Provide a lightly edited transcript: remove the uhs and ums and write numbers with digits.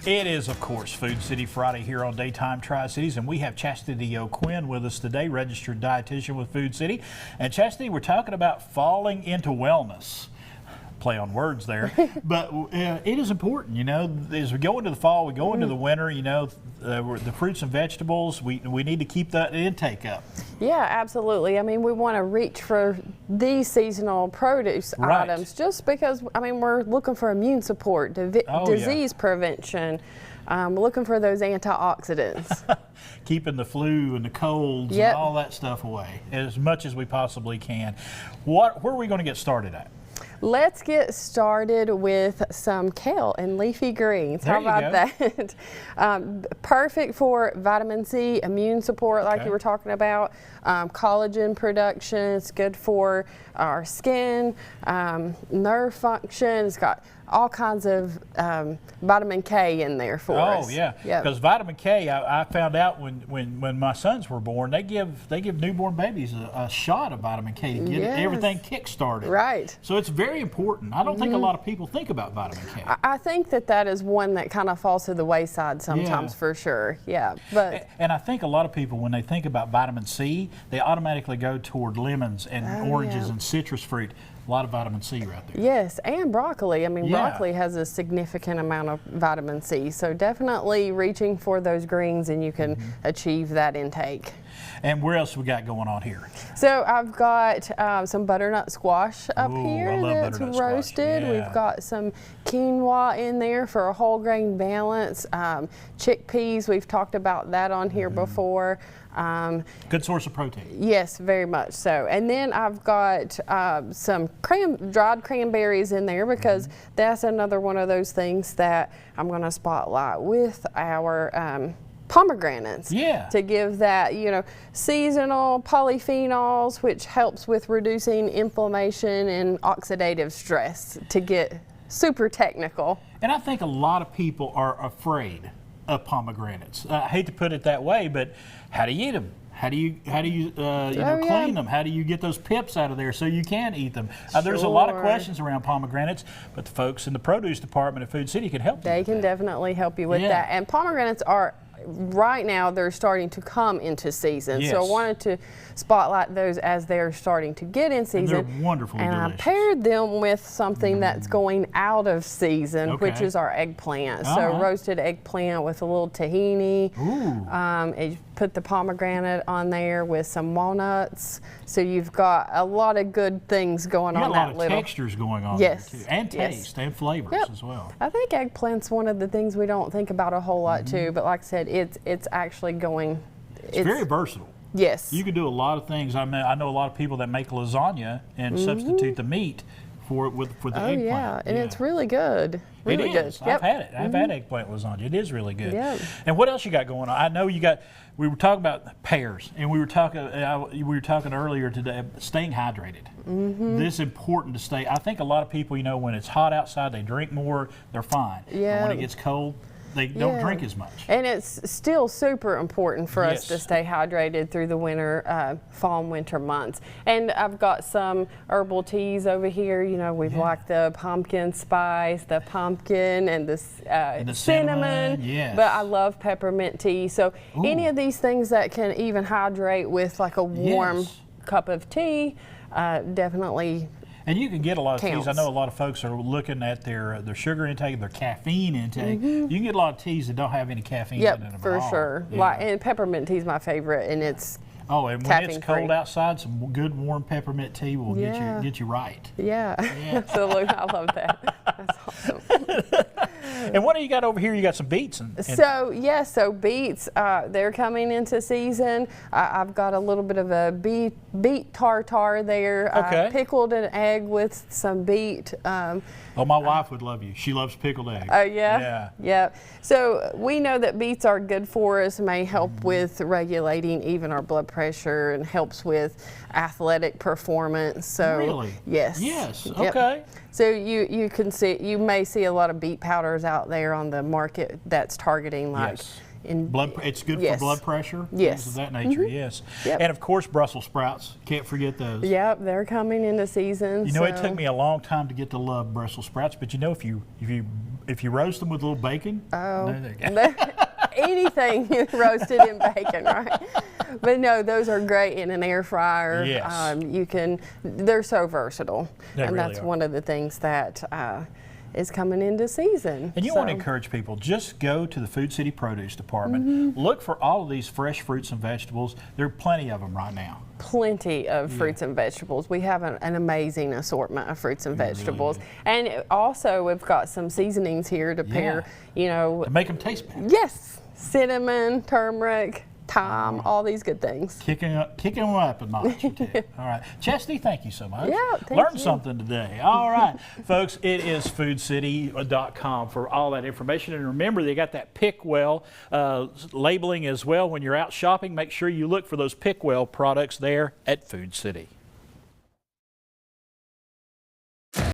It is, of course, Food City Friday here on Daytime Tri-Cities, and we have Chastity O'Quinn with us today, registered dietitian with Food City. And Chastity, we're talking about falling into wellness. Play on words there, but it is important, you know, as we go into the fall, we go into the winter, you know, the fruits and vegetables, we need to keep that intake up. Yeah, absolutely. I mean, we want to reach for these seasonal produce items just because, I mean, we're looking for immune support, disease prevention, looking for those antioxidants. Keeping the flu and the colds and all that stuff away as much as we possibly can. Where are we going to get started at? Let's get started with some kale and leafy greens. How about that? Perfect for vitamin C, immune support like you were talking about, collagen production. It's good for our skin, nerve function. It's got all kinds of vitamin K in there for us. Oh yeah, because vitamin K, I found out when my sons were born, they give newborn babies a shot of vitamin K to get everything kick-started. Right. So it's very important. I don't think a lot of people think about vitamin K. I think that is one that kind of falls to the wayside sometimes for sure. Yeah, but and I think a lot of people, when they think about vitamin C, they automatically go toward lemons and oranges and citrus fruit. A lot of vitamin C right there. Yes, and broccoli. I mean, broccoli has a significant amount of vitamin C, so definitely reaching for those greens and you can achieve that intake. And where else we got going on here? So I've got some butternut squash up here that's roasted. We've got some quinoa in there for a whole grain balance. Chickpeas, we've talked about that on here before. Good source of protein. Yes, very much so. And then I've got some dried cranberries in there because that's another one of those things that I'm going to spotlight with our pomegranates to give that, you know, seasonal polyphenols, which helps with reducing inflammation and oxidative stress, to get super technical. And I think a lot of people are afraid of pomegranates. I hate to put it that way, but how do you eat them? How do you clean them? How do you get those pips out of there so you can eat them? There's a lot of questions around pomegranates, but the folks in the produce department at Food City can help you. They can definitely help you with that. And pomegranates are, right now, they're starting to come into season. So I wanted to spotlight those as they're starting to get in season. And they're wonderfully delicious. I paired them with something that's going out of season, which is our eggplant. So roasted eggplant with a little tahini. You put the pomegranate on there with some walnuts. So you've got a lot of good things going on. A lot of textures going on there too, and taste and flavors as well. I think eggplant's one of the things we don't think about a whole lot too, but like I said, it's actually going. It's very versatile. Yes. You can do a lot of things. I mean, I know a lot of people that make lasagna and substitute the meat for the eggplant. Yeah, and it's really good. Really good. I've had it. I've had eggplant lasagna. It is really good. And what else you got going on? I know you got. We were talking about pears, and we were talking earlier today, staying hydrated. This is important to stay. I think a lot of people, you know, when it's hot outside, they drink more. They're fine. But when it gets cold, they don't drink as much. And it's still super important for us to stay hydrated through the winter, fall and winter months. And I've got some herbal teas over here. You know, we've like the pumpkin spice, the pumpkin, and the cinnamon. But I love peppermint tea. So any of these things that can even hydrate with like a warm cup of tea, definitely. And you can get a lot of teas. I know a lot of folks are looking at their sugar intake, their caffeine intake. You can get a lot of teas that don't have any caffeine in them at all. For sure. And peppermint tea is my favorite, and it's and when it's cold outside, some good warm peppermint tea will get you right. Absolutely. I love that. That's awesome. And what do you got over here? You got some beets. So beets, they're coming into season. I've got a little bit of a beet tartare there. Pickled an egg with some beet. My wife would love you. She loves pickled eggs. Oh, yeah? So we know that beets are good for us, may help with regulating even our blood pressure, and helps with athletic performance. So really? Yes. Okay. So you may see a lot of beet powders out there on the market that's targeting like It's good Yes. for blood pressure. Yes. Things of that nature. Yes. Yep. And of course, Brussels sprouts. Can't forget those. Yep, they're coming into season. You know, it took me a long time to get to love Brussels sprouts, but you know, if you roast them with a little bacon, anything roasted in bacon, right? But no, those are great in an air fryer. Yes. They're so versatile. They and really that's are. one of the things that is coming into season. And you want to encourage people, just go to the Food City Produce Department. Look for all of these fresh fruits and vegetables. There are plenty of them right now. Plenty of fruits and vegetables. We have an amazing assortment of fruits and vegetables. And also we've got some seasonings here to pair, To make them taste better. yes, cinnamon, turmeric, thyme, all these good things. Kicking them up a notch. All right. Chastity, thank you so much. Yeah, thank Learned you. something today. All right. Folks, it is foodcity.com for all that information. And remember, they got that Pick Well labeling as well. When you're out shopping, make sure you look for those Pick Well products there at Food City.